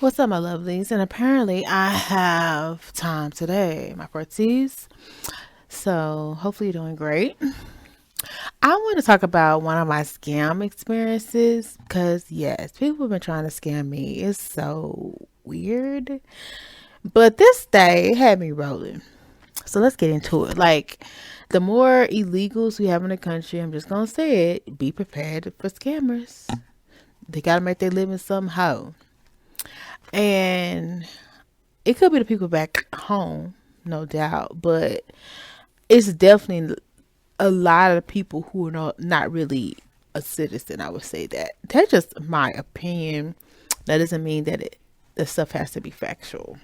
What's up, my lovelies? And apparently, I have time today, my parties. So, hopefully, you're doing great. I want to talk about one of my scam experiences because, yes, people have been trying to scam me. It's so weird. But this day it had me rolling. So, let's get into it. Like, the more illegals we have in the country, I'm just going to say it, be prepared for scammers. They got to make their living somehow. And it could be the people back home, no doubt, but it's definitely a lot of people who are not really a citizen. I would say that. That's just my opinion. That doesn't mean that the stuff has to be factual.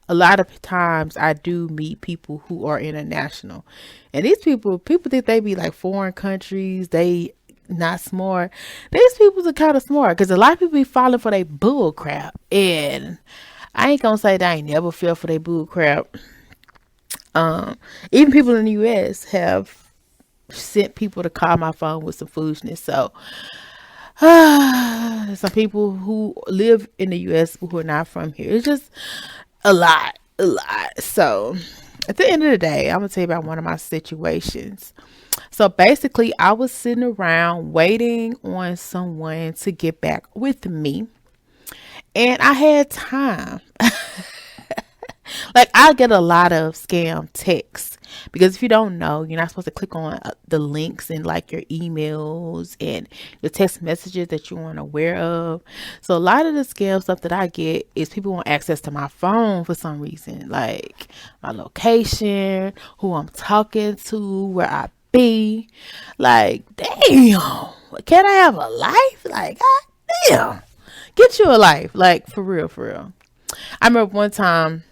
A lot of times I do meet people who are international, and these people think they be like foreign countries. They not smart. These people are kind of smart because a lot of people be falling for their bull crap, and I ain't gonna say that I ain't never fell for their bull crap. Um, Even people in the U.S. have sent people to call my phone with some foolishness. So, some people who live in the U.S. who are not from here, it's just a lot. So, at the end of the day, I'm gonna tell you about one of my situations. So basically, I was sitting around waiting on someone to get back with me, and I had time. Like, I get a lot of scam texts because if you don't know, you're not supposed to click on the links in like your emails and your text messages that you aren't aware of. So a lot of the scam stuff that I get is people want access to my phone for some reason, like my location, who I'm talking to, where I be. Like, damn, can I have a life? Like, god damn, get you a life. Like, for real, for real. I remember one time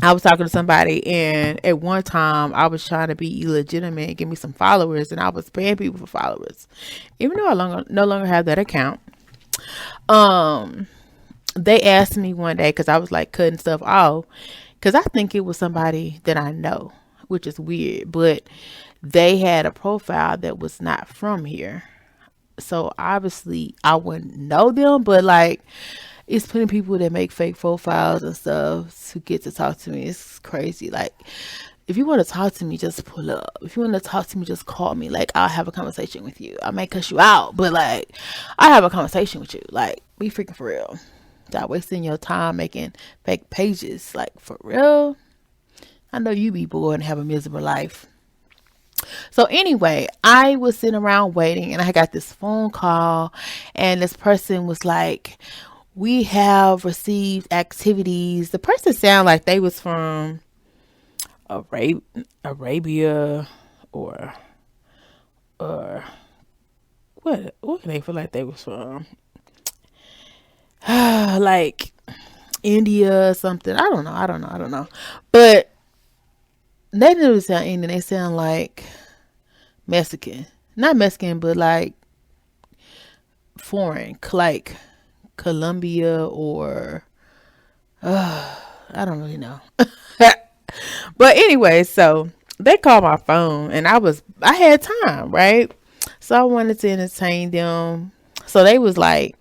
I was talking to somebody, and at one time I was trying to be illegitimate and give me some followers, and I was paying people for followers, even though no longer have that account. Um, they asked me one day because I was like cutting stuff off, because I think it was somebody that I know, which is weird, but they had a profile that was not from here. So obviously I wouldn't know them, but like it's plenty of people that make fake profiles and stuff to get to talk to me. It's crazy. Like, if you want to talk to me, just pull up. If you want to talk to me, just call me. Like, I'll have a conversation with you. I may cuss you out, but like, I'll have a conversation with you. Like, be freaking for real. Stop wasting your time making fake pages. Like, for real. I know you be bored and have a miserable life. So anyway, I was sitting around waiting, and I got this phone call, and this person was like, "We have received activities." The person sounded like they was from Arab- Arabia, or or what can they feel like they was from? Like India or something. I don't know. But they didn't sound Indian. They sound like Mexican. Not Mexican, but like foreign, like Colombia, or I don't really know. But anyway, so they called my phone, and I had time, right? So I wanted to entertain them. So they was like,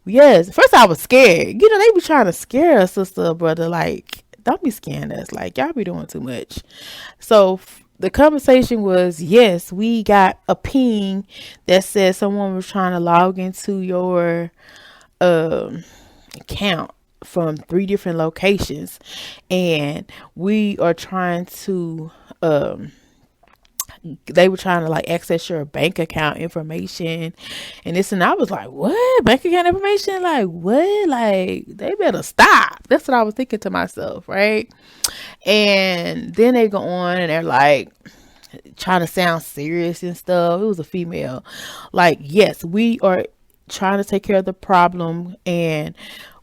yes. First I was scared. You know, they be trying to scare us, sister, brother. Like, don't be scaring us. Like, y'all be doing too much. So the conversation was, yes, we got a ping that said someone was trying to log into your um account from three different locations, and we are trying to um they were trying to like access your bank account information and this, and I was like, what, bank account information? Like, what? Like, they better stop. That's what I was thinking to myself, right? And then they go on and they're like trying to sound serious and stuff. It was a female. Like, yes, we are trying to take care of the problem, and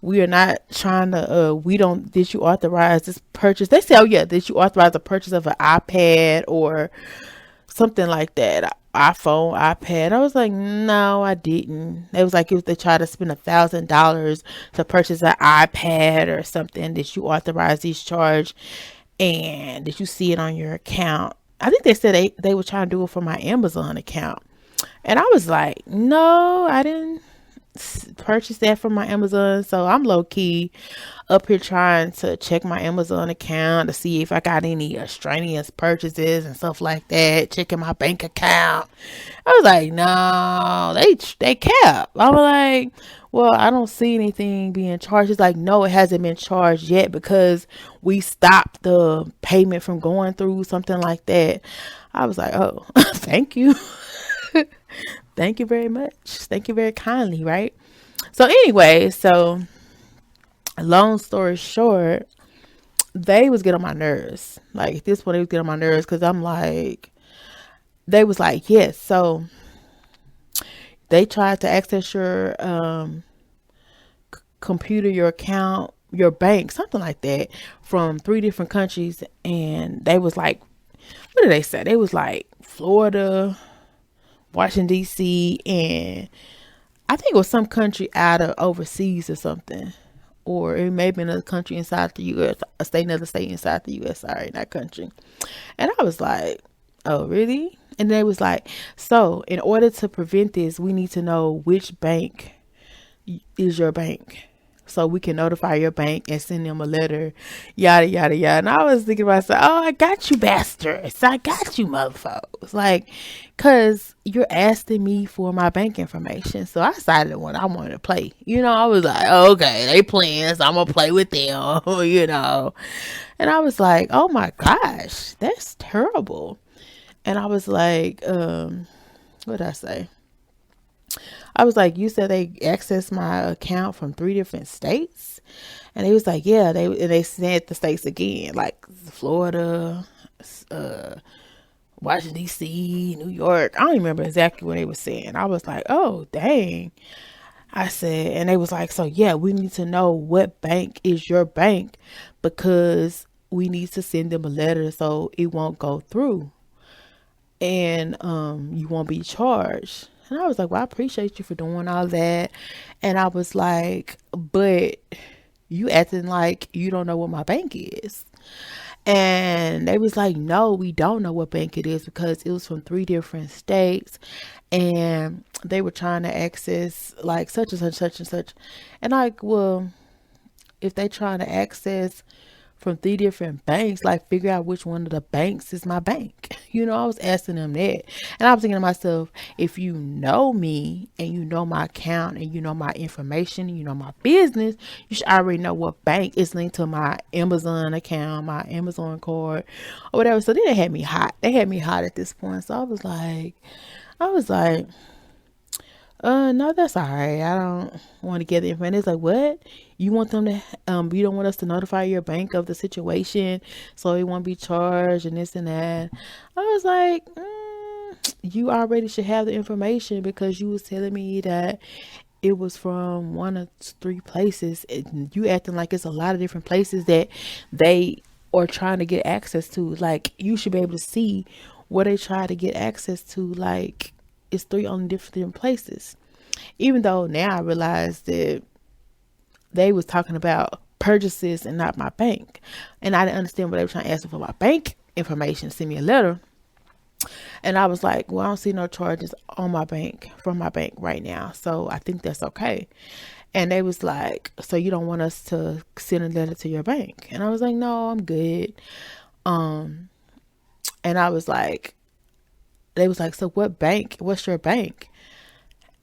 we are not trying to we don't, did you authorize this purchase? They say, oh yeah, did you authorize the purchase of an iPad or something like that, iPhone, iPad? I was like, no, I didn't. It was like if they tried to spend $1,000 to purchase an iPad or something, did you authorize this charge, and did you see it on your account? I think they said they were trying to do it for my Amazon account, and I was like, no, I didn't. purchased that from my Amazon. So I'm low key up here trying to check my Amazon account to see if I got any extraneous purchases and stuff like that. Checking my bank account. I was like, no, they cap. I was like, well, I don't see anything being charged. It's like, no, it hasn't been charged yet because we stopped the payment from going through, something like that. I was like, oh, thank you. Thank you very much. Thank you very kindly, right? So anyway, so long story short, they was getting on my nerves. Like at this point, they was getting on my nerves because I'm like, they was like, yes. So they tried to access your computer, your account, your bank, something like that, from 3 different countries, and they was like, what did they say? They was like Florida, Washington D.C., and I think it was some country out of overseas or something. Or it may have been a country inside the U.S., another state inside the U.S., sorry, not country. And I was like, oh, really? And they was like, so in order to prevent this, we need to know which bank is your bank. So we can notify your bank and send them a letter, yada, yada, yada. And I was thinking to myself, oh, I got you bastards. I got you motherfuckers. Like, because you're asking me for my bank information. So I decided when I wanted to play. I was like, oh, okay, they playing, so I'm going to play with them, And I was like, oh my gosh, that's terrible. And I was like, what did I say? I was like, you said they accessed my account from 3 different states? And they was like, yeah, they said the states again, like Florida, uh, Washington, D.C., New York. I don't even remember exactly what they were saying. I was like, oh, dang. I said, and they was like, so yeah, we need to know what bank is your bank because we need to send them a letter so it won't go through and you won't be charged. And I was like, well, I appreciate you for doing all that. And I was like, but you acting like you don't know what my bank is. And they was like, no, we don't know what bank it is because it was from 3 different states and they were trying to access like such and such, such and such. And like, well, if they trying to access from 3 different banks, like figure out which one of the banks is my bank. I was asking them that. And I was thinking to myself, if you know me and you know my account and you know my information and you know my business, you should already know what bank is linked to my Amazon account, my Amazon card, or whatever. So then they had me hot. They had me hot at this point. So I was like, no, that's all right. I don't want to get the information. It's like, what? You want them to, you don't want us to notify your bank of the situation so it won't be charged and this and that. I was like, you already should have the information because you was telling me that it was from 1 or 3 places. You acting like it's a lot of different places that they are trying to get access to. Like, you should be able to see where they try to get access to. Like, it's 3 different places. Even though now I realize that they was talking about purchases and not my bank. And I didn't understand what they were trying to ask for my bank information, send me a letter. And I was like, well, I don't see no charges on my bank from my bank right now. So I think that's okay. And they was like, so you don't want us to send a letter to your bank? And I was like, no, I'm good. And I was like, they was like, so what bank? What's your bank?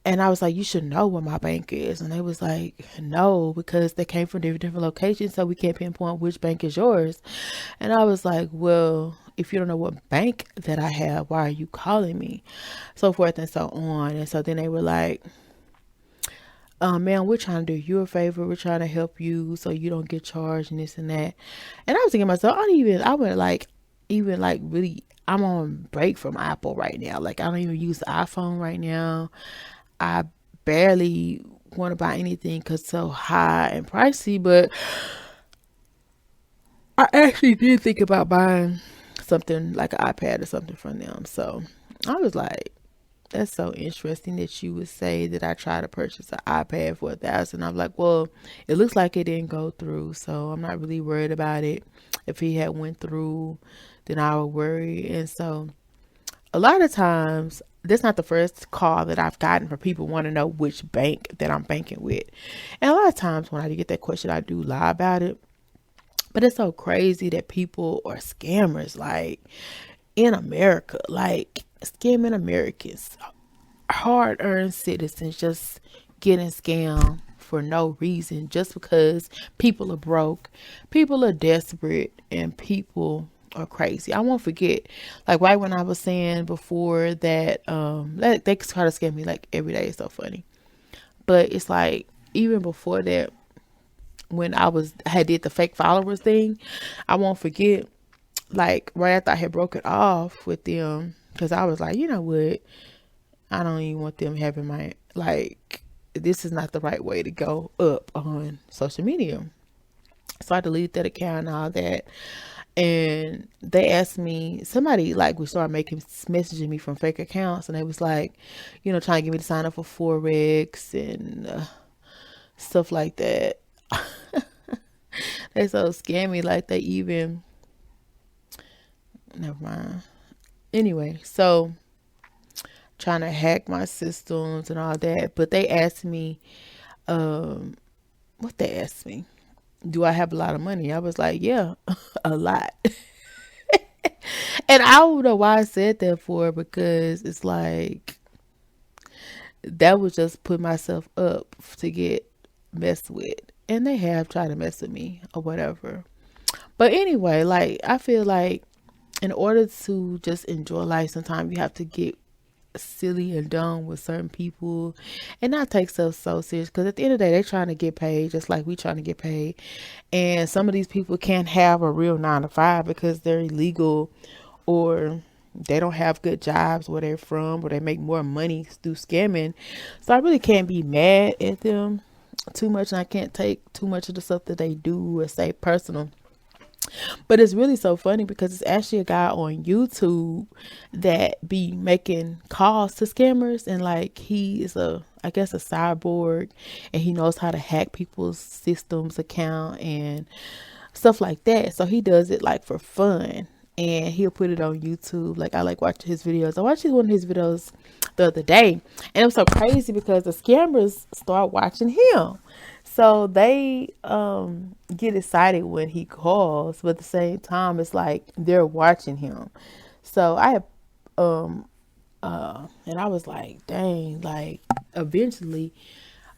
And I was like, you should know what my bank is. And they was like, no, because they came from different locations, so we can't pinpoint which bank is yours. And I was like, well, if you don't know what bank that I have, why are you calling me? So forth and so on. And so then they were like, man, we're trying to do you a favor. We're trying to help you so you don't get charged and this and that. And I was thinking to myself, I went like, even like really, I'm on break from Apple right now. Like, I don't even use the iPhone right now. I barely want to buy anything because it's so high and pricey, but I actually did think about buying something like an iPad or something from them. So I was like, that's so interesting that you would say that I tried to purchase an iPad for 1,000. I'm like, well, it looks like it didn't go through, so I'm not really worried about it. If he had went through, then I would worry. And so a lot of times, this not the first call that I've gotten from people want to know which bank that I'm banking with. And a lot of times when I get that question, I do lie about it. But it's so crazy that people are scammers, like in America, like scamming Americans, hard earned citizens just getting scammed for no reason, just because people are broke, people are desperate, and people are crazy. I won't forget, like right when I was saying before that they try to scam me like every day. It's so funny. But it's like even before that, when I had did the fake followers thing, I won't forget, like right after I had broken off with them, because I was like, you know what, I don't even want them having my, like, this is not the right way to go up on social media. So I deleted that account and all that. And they asked me, somebody like we started making messaging me from fake accounts, and they was like, trying to get me to sign up for Forex and stuff like that. They so scammy, like they even, never mind. Anyway, so trying to hack my systems and all that. But they asked me, what they asked me, do I have a lot of money? I was like, yeah, a lot. And I don't know why I said that for, because it's like, that was just put myself up to get messed with. And they have tried to mess with me or whatever. But anyway, like, I feel like in order to just enjoy life, sometimes you have to get silly and dumb with certain people and not take stuff so serious, because at the end of the day, they're trying to get paid just like we trying to get paid. And some of these people can't have a real 9 to 5 because they're illegal, or they don't have good jobs where they're from, or they make more money through scamming. So I really can't be mad at them too much, and I can't take too much of the stuff that they do or say personal. But it's really so funny because it's actually a guy on YouTube that be making calls to scammers, and like he is I guess a cyborg, and he knows how to hack people's systems account and stuff like that. So he does it like for fun, and he'll put it on YouTube. Like I like watching his videos. I watched one of his videos the other day, and it was so crazy because the scammers start watching him. So they get excited when he calls, but at the same time, it's like they're watching him. So I have, and I was like, dang, like eventually,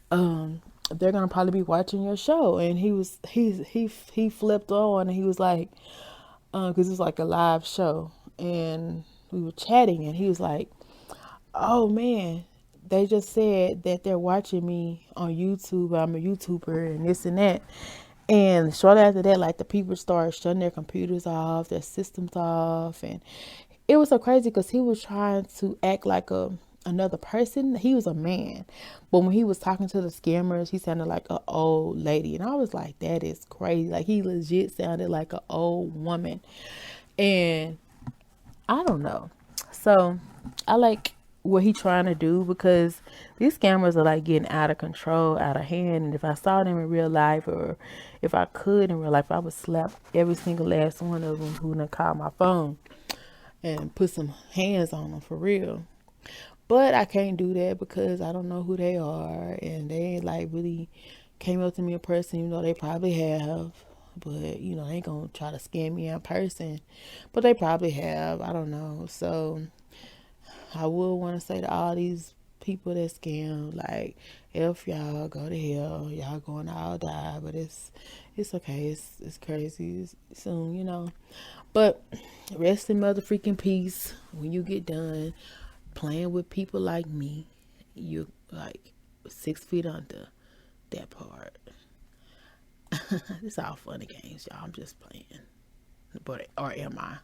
they're gonna probably be watching your show. And he flipped on, and he was like, because it's like a live show, and we were chatting, and he was like, oh man, they just said that they're watching me on YouTube. I'm a YouTuber and this and that. And shortly after that, like the people started shutting their computers off, their systems off, and it was so crazy because he was trying to act like another person. He was a man, but when he was talking to the scammers, he sounded like an old lady, and I was like, that is crazy. Like he legit sounded like an old woman, and I don't know. So I like what he trying to do, because these scammers are like getting out of control, out of hand. And if I saw them in real life, or if I could in real life, I would slap every single last one of them who done called my phone and put some hands on them for real. But I can't do that because I don't know who they are, and they ain't like really came up to me in person, even though they probably have. But they ain't gonna try to scam me in person, but they probably have. I don't know. So I would want to say to all these people that scam, like, if y'all go to hell, y'all going to all die. But it's okay. It's crazy. It's soon. But rest in mother freaking peace. When you get done playing with people like me, you like 6 feet under that part. It's all fun and games, y'all. I'm just playing. But or am I?